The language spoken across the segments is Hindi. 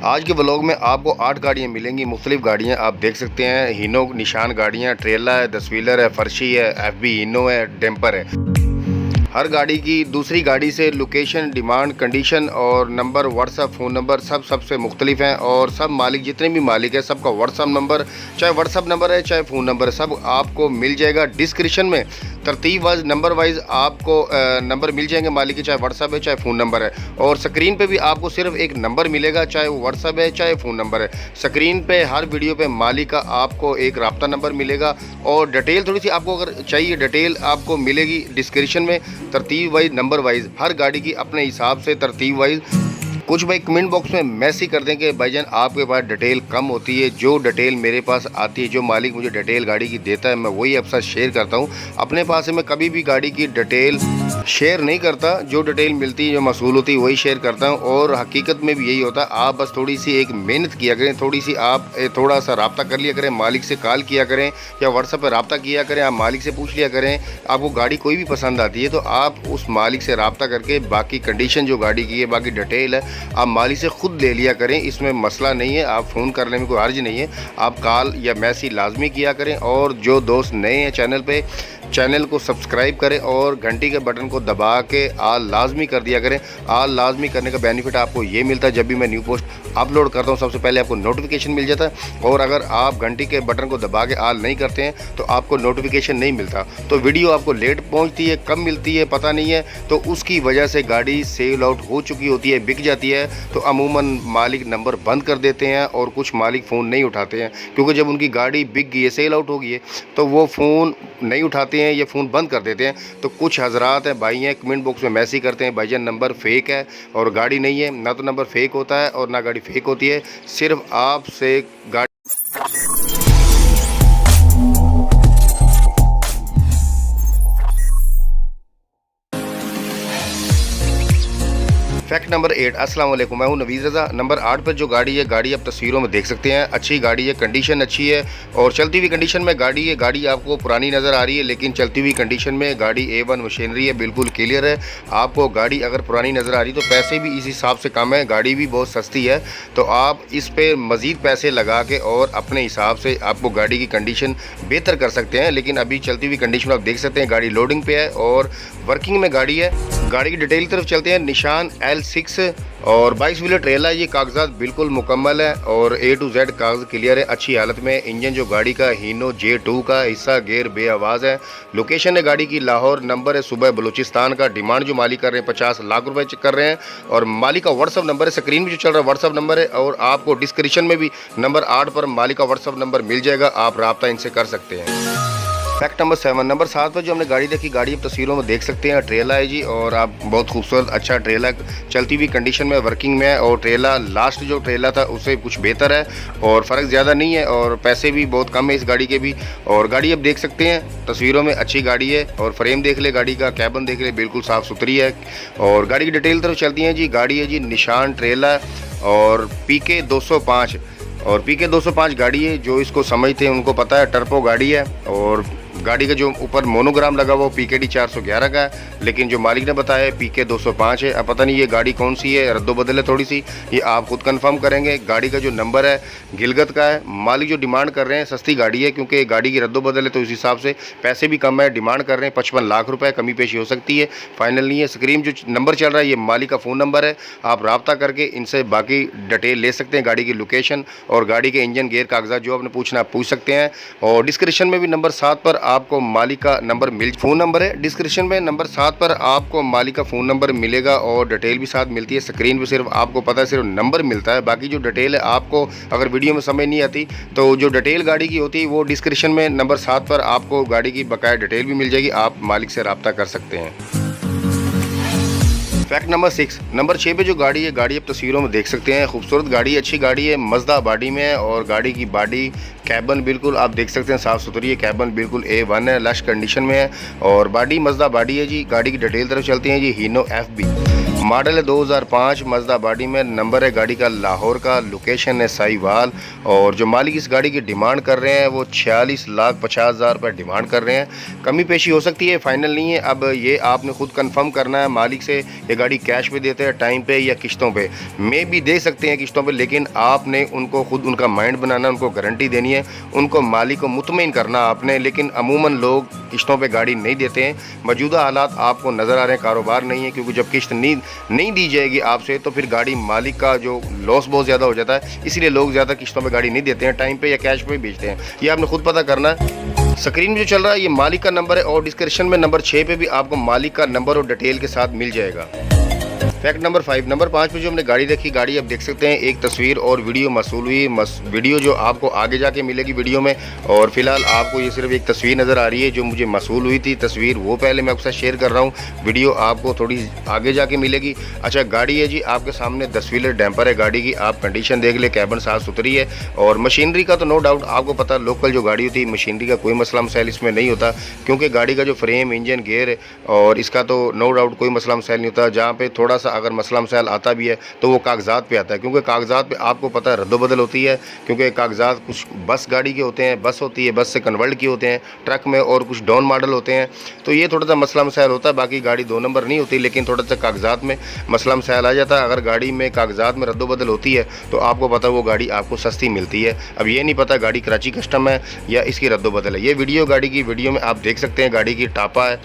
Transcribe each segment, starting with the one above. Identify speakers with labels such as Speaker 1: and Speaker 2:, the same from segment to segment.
Speaker 1: आज के व्लॉग में आपको 8 गाड़ियाँ मिलेंगी, मुख्तलिफ गाड़ियाँ आप देख सकते हैं। हीनो निशान गाड़ियाँ, ट्रेला है, 10 व्हीलर है, फर्शी है, एफबी हीनो है, डैम्पर है। हर गाड़ी की दूसरी गाड़ी से लोकेशन, डिमांड, कंडीशन और नंबर, व्हाट्सअप, फ़ोन नंबर सब सबसे मुख्तलिफ हैं। और सब मालिक, जितने भी मालिक हैं, सबका व्हाट्सअप नंबर, चाहे व्हाट्सअप नंबर है चाहे फ़ोन नंबर है, सब आपको मिल जाएगा डिस्क्रिप्शन में। तरतीब वाइज, नंबर वाइज आपको नंबर मिल जाएंगे मालिक के, चाहे व्हाट्सअप है चाहे फ़ोन नंबर है। और स्क्रीन पे भी आपको सिर्फ एक नंबर मिलेगा, चाहे वो व्हाट्सअप है चाहे फ़ोन नंबर है। स्क्रीन पे हर वीडियो पे मालिक का आपको एक राब्ता नंबर मिलेगा। और डिटेल थोड़ी सी आपको अगर चाहिए, डिटेल आपको मिलेगी डिस्क्रिप्शन में, तरतीब वाइज, नंबर वाइज, हर गाड़ी की अपने हिसाब से तरतीब वाइज। कुछ भाई कमेंट बॉक्स में मैसेज कर दें कि भाईजान आपके पास डिटेल कम होती है। जो डिटेल मेरे पास आती है, जो मालिक मुझे डिटेल गाड़ी की देता है, मैं वही आपके साथ शेयर करता हूँ। अपने पास से मैं कभी भी गाड़ी की डिटेल शेयर नहीं करता। जो डिटेल मिलती है, जो मसूल होती है, वही शेयर करता हूँ। और हकीकत में भी यही होता है। आप बस थोड़ी सी एक मेहनत किया करें, थोड़ी सी आप थोड़ा सा रब्ता कर लिया करें, मालिक से कॉल किया करें या व्हाट्सएप पर रब्ता किया करें, आप मालिक से पूछ लिया करें। आपको गाड़ी कोई भी पसंद आती है तो आप उस मालिक से रब्ता करके बाकी कंडीशन जो गाड़ी की है, बाकी डिटेल है, आप मालिक से खुद ले लिया करें। इसमें मसला नहीं है, आप फ़ोन करने में कोई हर्ज नहीं है। आप कॉल या मैसेज लाजमी किया करें। और जो दोस्त नए हैं चैनल पे, चैनल को सब्सक्राइब करें और घंटी के बटन को दबा के आल लाजमी कर दिया करें। आल लाजमी करने का बेनिफिट आपको ये मिलता है, जब भी मैं न्यू पोस्ट अपलोड करता हूँ सबसे पहले आपको नोटिफिकेशन मिल जाता है। और अगर आप घंटी के बटन को दबा के आल नहीं करते हैं तो आपको नोटिफिकेशन नहीं मिलता, तो वीडियो आपको लेट पहुँचती है, कम मिलती है, पता नहीं है। तो उसकी वजह से गाड़ी सेल आउट हो चुकी होती है, बिक जाती है, तो अमूमन मालिक नंबर बंद कर देते हैं। और कुछ मालिक फ़ोन नहीं उठाते हैं, क्योंकि जब उनकी गाड़ी बिक गई है, सेल आउट हो गई है, तो वो फ़ोन नहीं उठाते हैं, ये फ़ोन बंद कर देते हैं। तो कुछ हजरात हैं, भाई हैं, कमेंट बॉक्स में मैसेज करते हैं भाईजान नंबर फेक है और गाड़ी नहीं है। ना तो नंबर फेक होता है और ना गाड़ी फेक होती है, सिर्फ आपसे गाड़ी। Fact number 8। अस्सलाम वालेकुम, मैं हूं नवीज़ रज़ा। नंबर 8 पर जो गाड़ी है, गाड़ी आप तस्वीरों में देख सकते हैं। अच्छी गाड़ी है, कंडीशन अच्छी है और चलती हुई कंडीशन में गाड़ी है। गाड़ी आपको पुरानी नज़र आ रही है, लेकिन चलती हुई कंडीशन में गाड़ी A1 मशीनरी है, बिल्कुल क्लियर है। आपको गाड़ी अगर पुरानी नज़र आ रही तो पैसे भी इस हिसाब से कम है, गाड़ी भी बहुत सस्ती है। तो आप इस पर मज़ीद पैसे लगा के और अपने हिसाब से आपको गाड़ी की कंडीशन बेहतर कर सकते हैं। लेकिन अभी चलती हुई कंडीशन आप देख सकते हैं, गाड़ी लोडिंग पे है और वर्किंग में गाड़ी है। गाड़ी की डिटेल तरफ चलते हैं। निशान L6 और 22 व्हीलर ट्रेला, ये कागजात बिल्कुल मुकम्मल है और A to Z कागज क्लियर है, अच्छी हालत में। इंजन जो गाड़ी का हीनो J2 का, हिस्सा गेयर बे आवाज़ है। लोकेशन है गाड़ी की लाहौर, नंबर है सूबा बलूचिस्तान का। डिमांड जो मालिक कर रहे हैं 50 लाख रुपए कर रहे हैं। और मालिक का व्हाट्सअप नंबर है, स्क्रीन में जो चल रहा है व्हाट्सअप नंबर है। और आपको डिस्क्रिप्शन में भी नंबर 8 पर मालिक का व्हाट्सअप नंबर मिल जाएगा, आप रब्ता इनसे कर सकते हैं। Fact number 7। नंबर 7 पर जो हमने गाड़ी देखी, गाड़ी आप तस्वीरों में देख सकते हैं, ट्रेला है जी। और आप बहुत खूबसूरत अच्छा ट्रेला, चलती हुई कंडीशन में, वर्किंग में है। और ट्रेला लास्ट जो ट्रेला था उससे कुछ बेहतर है और फ़र्क ज़्यादा नहीं है और पैसे भी बहुत कम है इस गाड़ी के भी। और गाड़ी आप देख सकते हैं तस्वीरों में, अच्छी गाड़ी है। और फ्रेम देख ले, गाड़ी का कैबिन देख ले, बिल्कुल साफ़ सुथरी है। और गाड़ी की डिटेल तरफ चलती हैं जी। गाड़ी है जी निशान ट्रेला और PK 205। और PK 205 गाड़ी है, जो इसको समझते हैं उनको पता है, टर्बो गाड़ी है। और गाड़ी का जो ऊपर मोनोग्राम लगा वो PKD 411 का है, लेकिन जो मालिक ने बताया PK 205 है। अब पता नहीं ये गाड़ी कौन सी है, रद्दोबदल है थोड़ी सी, ये आप खुद कंफर्म करेंगे। गाड़ी का जो नंबर है गिलगत का है। मालिक जो डिमांड कर रहे हैं, सस्ती गाड़ी है क्योंकि गाड़ी की रद्दोबदल है, तो उस हिसाब से पैसे भी कम है। डिमांड कर रहे हैं 55 लाख रुपये, कमी पेशी हो सकती है, फाइनल नहीं है। स्क्रीन जो नंबर चल रहा है ये मालिक का फ़ोन नंबर है, आप रब्ता करके इनसे बाकी डिटेल ले सकते हैं, गाड़ी की लोकेशन और गाड़ी के इंजन गेयर कागजात जो आपने पूछना आप पूछ सकते हैं। और डिस्क्रिप्शन में भी नंबर 7 पर आपको मालिक का नंबर फ़ोन नंबर है, डिस्क्रिप्शन में नंबर 7 पर आपको मालिक का फ़ोन नंबर मिलेगा और डिटेल भी साथ मिलती है। स्क्रीन पे सिर्फ आपको पता है सिर्फ नंबर मिलता है, बाकी जो डिटेल है आपको अगर वीडियो में समझ नहीं आती तो जो डिटेल गाड़ी की होती है वो डिस्क्रिप्शन में नंबर 7 पर आपको गाड़ी की बकाया डिटेल भी मिल जाएगी, आप मालिक से रब्ता कर सकते हैं। Fact number 6। नंबर 6 पे जो गाड़ी है, गाड़ी आप तस्वीरों में देख सकते हैं, खूबसूरत गाड़ी, अच्छी गाड़ी है, मज़दा बॉडी में है। और गाड़ी की बॉडी कैबन बिल्कुल आप देख सकते हैं साफ़ सुथरी है, कैबन बिल्कुल A1 है, लश कंडीशन में है और बॉडी मज़दा बॉडी है जी। गाड़ी की डिटेल तरफ चलते हैं जी। हीनो FB मॉडल है 2005, मज़दा बॉडी में, नंबर है गाड़ी का लाहौर का, लोकेशन है साहिवाल। और जो मालिक इस गाड़ी की डिमांड कर रहे हैं वो 46,50,000 रुपये डिमांड कर रहे हैं। कमी पेशी हो सकती है, फाइनल नहीं है। अब ये आपने खुद कंफर्म करना है मालिक से, ये गाड़ी कैश पे देते हैं, टाइम पे या किस्तों पे। मे भी दे सकते हैं किस्तों पे, लेकिन आपने उनको खुद उनका माइंड बनाना, उनको गारंटी देनी है, उनको मालिक को मुतमईन करना आपने। लेकिन अमूमन लोग किस्तों पे गाड़ी नहीं देते हैं। मौजूदा हालात आपको नज़र आ रहे हैं, कारोबार नहीं है, क्योंकि जब किस्त नहीं दी जाएगी आपसे तो फिर गाड़ी मालिक का जो लॉस बहुत ज़्यादा हो जाता है। इसीलिए लोग ज़्यादा किस्तों पे गाड़ी नहीं देते हैं, टाइम पे या कैश पे बेचते हैं। ये आपने खुद पता करना है। स्क्रीन में जो चल रहा है ये मालिक का नंबर है, और डिस्क्रिप्शन में नंबर 6 पे भी आपको मालिक का नंबर और डिटेल के साथ मिल जाएगा। फैक्ट नंबर 5, नंबर 5 पे जो हमने गाड़ी देखी, गाड़ी आप देख सकते हैं, एक तस्वीर और वीडियो मसूल हुई। वीडियो जो आपको आगे जाके मिलेगी वीडियो में, और फिलहाल आपको ये सिर्फ एक तस्वीर नज़र आ रही है जो मुझे मसूल हुई थी। तस्वीर वो पहले मैं आपके साथ शेयर कर रहा हूँ, वीडियो आपको थोड़ी आगे जाके मिलेगी। अच्छा, गाड़ी है जी आपके सामने 10 व्हीलर डैम्पर है गाड़ी की, आप कंडीशन देख ले, कैबिन साफ़ सुथरी है। और मशीनरी का तो नो डाउट आपको पता, लोकल जो गाड़ी होती है मशीनरी का कोई मसला मसाइल इसमें नहीं होता, क्योंकि गाड़ी का जो फ्रेम, इंजन, गेयर है और इसका तो नो डाउट कोई मसला मसाइल नहीं होता। जहाँ पे थोड़ा सा अगर मसला मसाइल आता भी है तो वो कागजात पे आता है, क्योंकि कागजात पे आपको पता है रद्दोबदल होती है, क्योंकि कागजात कुछ बस गाड़ी के होते हैं, बस होती है, बस से कन्वर्ट किए होते हैं ट्रक में, और कुछ डाउन मॉडल होते हैं। तो ये थोड़ा सा मसला मसाइल होता है। बाकी गाड़ी 2 नंबर नहीं होती, लेकिन थोड़ा सा कागजात में मसला मसाइल आ जाता है। अगर गाड़ी में कागजात में रद्दोबदल होती है तो आपको पता है वो गाड़ी आपको सस्ती मिलती है। अब ये नहीं पता गाड़ी कराची कस्टम है या इसकी रद्दोबदल है। ये वीडियो गाड़ी की वीडियो में आप देख सकते हैं, गाड़ी की टापा है,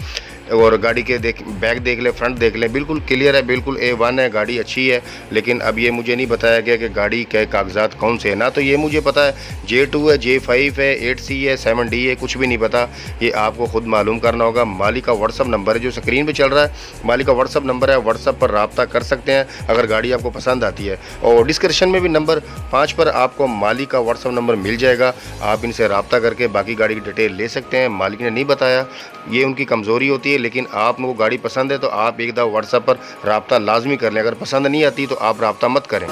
Speaker 1: और गाड़ी के बैक देख ले, फ्रंट देख ले, बिल्कुल क्लियर है, बिल्कुल A1 है, गाड़ी अच्छी है। लेकिन अब ये मुझे नहीं बताया गया कि गाड़ी के कागजात कौन से हैं। ना तो ये मुझे पता है J2 है, J5 है, 8C है, 7D है, कुछ भी नहीं पता। ये आपको खुद मालूम करना होगा। मालिक का व्हाट्सअप नंबर है जो स्क्रीन पे चल रहा है, मालिक का व्हाट्सअप नंबर है, व्हाट्सअप पर रब्ता कर सकते हैं अगर गाड़ी आपको पसंद आती है। और डिस्क्रिप्शन में भी नंबर 5 पर आपको मालिक का व्हाट्सअप नंबर मिल जाएगा, आप इनसे रब्ता करके बाकी गाड़ी की डिटेल ले सकते हैं। मालिक ने नहीं बताया, ये उनकी कमज़ोरी होती है, लेकिन आपको गाड़ी पसंद है तो आप एक दफ़ा व्हाट्सएप पर रब्ता लाजमी कर लें। अगर पसंद नहीं आती तो आप रब्ता मत करें।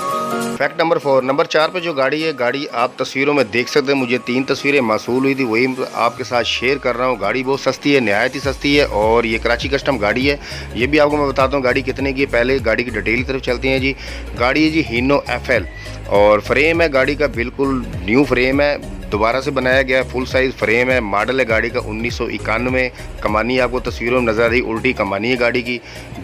Speaker 1: फैक्ट नंबर 4, नंबर 4 पे जो गाड़ी है, गाड़ी आप तस्वीरों में देख सकते हैं। मुझे 3 तस्वीरें मौसूल हुई थी, वही आपके साथ शेयर कर रहा हूँ। गाड़ी बहुत सस्ती है, नहायत ही सस्ती है, और ये कराची कस्टम गाड़ी है। ये भी आपको मैं बताता हूँ गाड़ी कितने की है। पहले गाड़ी की डिटेल की तरफ चलते हैं जी। गाड़ी है जी हीनो FL, और फ्रेम है गाड़ी का बिल्कुल न्यू फ्रेम है, दोबारा से बनाया गया है, फुल साइज़ फ्रेम है। मॉडल है गाड़ी का 1991। कमानी आपको तस्वीरों में नज़र आ रही, उल्टी कमानी है गाड़ी की।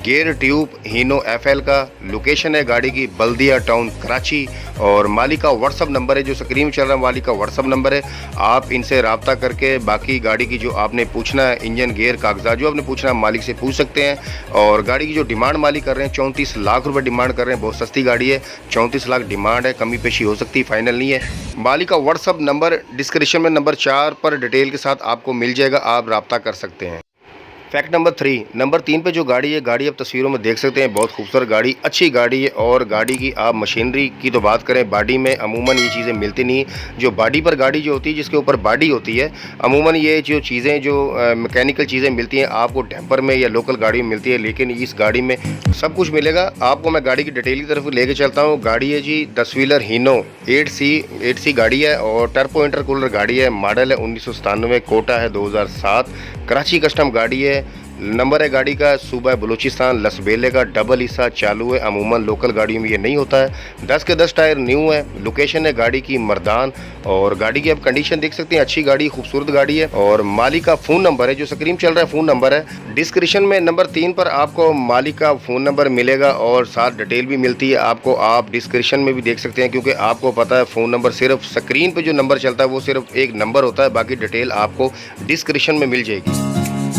Speaker 1: गेयर ट्यूब हीनो FL का। लोकेशन है गाड़ी की बल्दिया टाउन कराची। और मालिक का व्हाट्सअप नंबर है जो स्क्रीन में चल रहा है, मालिक का व्हाट्सअप नंबर है। आप इनसे रब्ता करके बाकी गाड़ी की जो आपने पूछना है, इंजन, गेयर, कागजात जो आपने पूछना है, मालिक से पूछ सकते हैं। और गाड़ी की जो डिमांड मालिक कर रहे हैं 34 लाख रुपये डिमांड कर रहे हैं। बहुत सस्ती गाड़ी है, 34 लाख डिमांड है, कमी पेशी हो सकती है, फाइनल नहीं है। मालिक का व्हाट्सअप नंबर डिस्क्रिप्शन में नंबर 4 पर डिटेल के साथ आपको मिल जाएगा, आप रब्ता कर सकते हैं। फैक्ट नंबर 3, नंबर 3 पे जो गाड़ी है, गाड़ी आप तस्वीरों में देख सकते हैं, बहुत खूबसूरत गाड़ी, अच्छी गाड़ी है। और गाड़ी की आप मशीनरी की तो बात करें, बॉडी में अमूमन ये चीज़ें मिलती नहीं। जो बॉडी पर गाड़ी जो होती है, जिसके ऊपर बॉडी होती है, अमूमन ये जो चीज़ें जो मैकेनिकल चीज़ें मिलती हैं आपको डैम्पर में या लोकल गाड़ी में मिलती है, लेकिन इस गाड़ी में सब कुछ मिलेगा आपको। मैं गाड़ी की डिटेल की तरफ लेके चलता हूँ। गाड़ी है जी 10 व्हीलर हीनो 8C गाड़ी है, और टर्बो इंटरकूलर गाड़ी है। मॉडल है 1997, कोटा है 2007, कराची कस्टम गाड़ी है। नंबर है गाड़ी का सूबा बलूचिस्तान, लसबेले का, डबल हिस्सा चालू है। अमूमन लोकल गाड़ियों में ये नहीं होता है। 10 के 10 टायर न्यू है। लोकेशन है गाड़ी की मर्दान, और गाड़ी की आप कंडीशन देख सकते हैं, अच्छी गाड़ी, खूबसूरत गाड़ी है। और मालिक का फ़ोन नंबर है जो स्क्रीन चल रहा है, फ़ोन नंबर है डिस्क्रिप्शन में नंबर 3 पर आपको मालिक का फ़ोन नंबर मिलेगा, और साथ डिटेल भी मिलती है आपको। आप डिस्क्रिप्शन में भी देख सकते हैं, क्योंकि आपको पता है फ़ोन नंबर सिर्फ स्क्रीन पर जो नंबर चलता है वो सिर्फ एक नंबर होता है, बाकी डिटेल आपको डिस्क्रिप्शन में मिल जाएगी।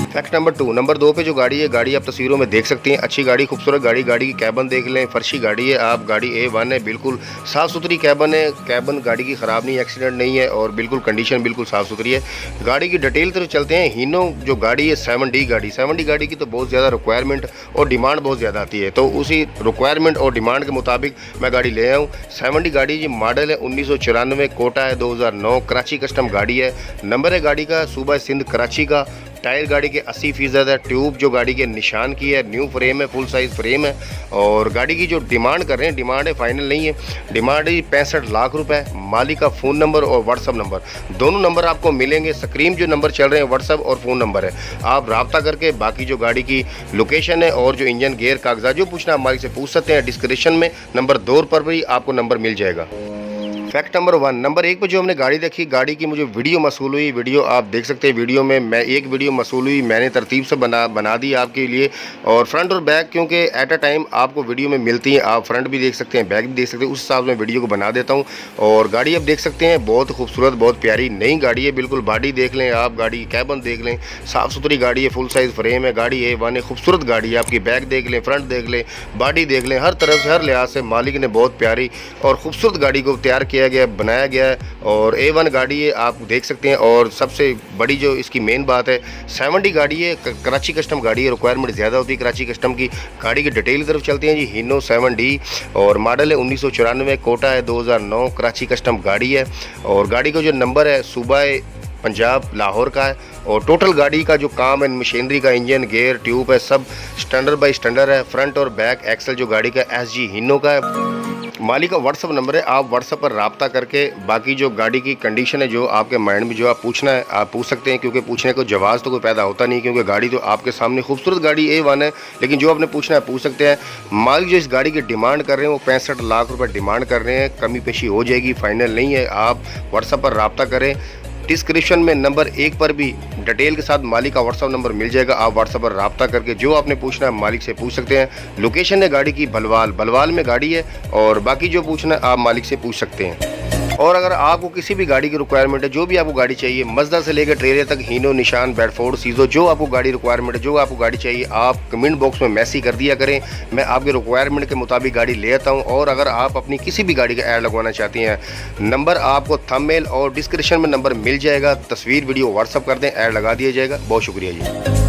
Speaker 1: फैक्ट नंबर 2, नंबर 2 पे जो गाड़ी है, गाड़ी आप तस्वीरों में देख सकते हैं, अच्छी गाड़ी, खूबसूरत गाड़ी। गाड़ी की कैबन देख लें, फर्शी गाड़ी है। आप गाड़ी A1 है, बिल्कुल साफ़ सुथरी कैबन है, कैबन गाड़ी की ख़राब नहीं, एक्सीडेंट नहीं है, और बिल्कुल कंडीशन बिल्कुल साफ़ सुथरी है। गाड़ी की डिटेल तरफ चलते हैं। हीनो जो गाड़ी है 7D गाड़ी, 7D गाड़ी की तो बहुत ज़्यादा रिक्वायरमेंट और डिमांड बहुत ज़्यादा आती है, तो उसी रिक्वायरमेंट और डिमांड के मुताबिक मैं गाड़ी ले आया हूँ। 7D गाड़ी जी, मॉडल है 1994, कोटा है 2009, कराची कस्टम गाड़ी है। नंबर है गाड़ी का सूबा सिंध कराची का, टायर गाड़ी के 80% है। ट्यूब जो गाड़ी के निशान की है, न्यू फ्रेम है, फुल साइज़ फ्रेम है। और गाड़ी की जो डिमांड कर रहे हैं, डिमांड है, फाइनल नहीं है, डिमांड है 65 लाख रुपए। मालिक का फ़ोन नंबर और व्हाट्सअप नंबर, दोनों नंबर आपको मिलेंगे। स्क्रीन जो नंबर चल रहे हैं व्हाट्सअप और फ़ोन नंबर है, आप रब्ता करके बाकी जो गाड़ी की लोकेशन है और जो इंजन गेयर कागजात जो पूछना आप मालिक से पूछ सकते हैं। डिस्क्रिप्शन में नंबर 2 पर भी आपको नंबर मिल जाएगा। फैक्ट नंबर 1, नंबर 1 पर जो हमने गाड़ी देखी, गाड़ी की मुझे वीडियो मसूल हुई। वीडियो आप देख सकते हैं, वीडियो में मैं एक वीडियो मसूल हुई, मैंने तरतीब से बना दी आपके लिए। और फ्रंट और बैक क्योंकि एट अ टाइम आपको वीडियो में मिलती हैं, आप फ्रंट भी देख सकते हैं, बैक भी देख सकते हैं, उस हिसाब से वीडियो को बना देता हूँ। और गाड़ी आप देख सकते हैं, बहुत खूबसूरत, बहुत प्यारी नई गाड़ी है, बिल्कुल। बॉडी देख लें आप, गाड़ी की कैबन देख लें, साफ़ सुथरी गाड़ी है, फुल साइज़ फ्रेम है, गाड़ी A1 है, खूबसूरत गाड़ी है। आपकी बैक देख लें, फ्रंट देख लें, बॉडी देख लें, हर तरफ से, हर लिहाज से मालिक ने बहुत प्यारी और खूबसूरत गाड़ी को तैयार किया गया, बनाया गया। और A1 गाड़ी है, आप देख सकते हैं। और सबसे बड़ी जो इसकी मेन बात है, 70 गाड़ी है, कराची कस्टम गाड़ी है, रिक्वायरमेंट ज़्यादा होती है कराची कस्टम की। गाड़ी की डिटेल की तरफ चलते हैं जी। हीनो 7D और मॉडल है 1994, कोटा है 2009, कराची कस्टम गाड़ी है। और गाड़ी का जो नंबर है सूबा पंजाब लाहौर का है। और टोटल गाड़ी का जो काम है, मशीनरी का, इंजन गेयर ट्यूब है, सब स्टैंडर्ड बाई स्टैंडर्ड है। फ्रंट और बैक एक्सल जो गाड़ी का SG हीनो का है। मालिक का व्हाट्सअप नंबर है, आप व्हाट्सअप पर रब्ता करके बाकी जो गाड़ी की कंडीशन है, जो आपके माइंड में जो आप पूछना है आप पूछ सकते हैं। क्योंकि पूछने को जवाब तो कोई पैदा होता नहीं, क्योंकि गाड़ी तो आपके सामने खूबसूरत गाड़ी A1 है। लेकिन जो आपने पूछना है पूछ सकते हैं। मालिक जो इस गाड़ी की डिमांड कर रहे हैं वो 65 लाख रुपये डिमांड कर रहे हैं। कमी पेशी हो जाएगी, फाइनल नहीं है। आप व्हाट्सअप पर रब्ता करें। डिस्क्रिप्शन में नंबर 1 पर भी डिटेल के साथ मालिक का व्हाट्सअप नंबर मिल जाएगा। आप व्हाट्सअप पर रब्ता करके जो आपने पूछना है मालिक से पूछ सकते हैं। लोकेशन है गाड़ी की बलवाल में गाड़ी है। और बाकी जो पूछना है आप मालिक से पूछ सकते हैं। और अगर आपको किसी भी गाड़ी की रिक्वायरमेंट है, जो भी आपको गाड़ी चाहिए, मज़दा से लेकर ट्रेलर तक, हीनो, निशान, बेडफोर्ड, सीजो, जो आपको गाड़ी रिक्वायरमेंट है, जो आपको गाड़ी चाहिए, आप कमेंट बॉक्स में मैसेज कर दिया करें। मैं आपके रिक्वायरमेंट के मुताबिक गाड़ी ले आता हूँ। और अगर आप अपनी किसी भी गाड़ी का ऐड लगवाना चाहती हैं, नंबर आपको थंबनेल और डिस्क्रिप्शन में नंबर मिल जाएगा। तस्वीर वीडियो व्हाट्सअप कर दें, ऐड लगा दिया जाएगा। बहुत शुक्रिया जी।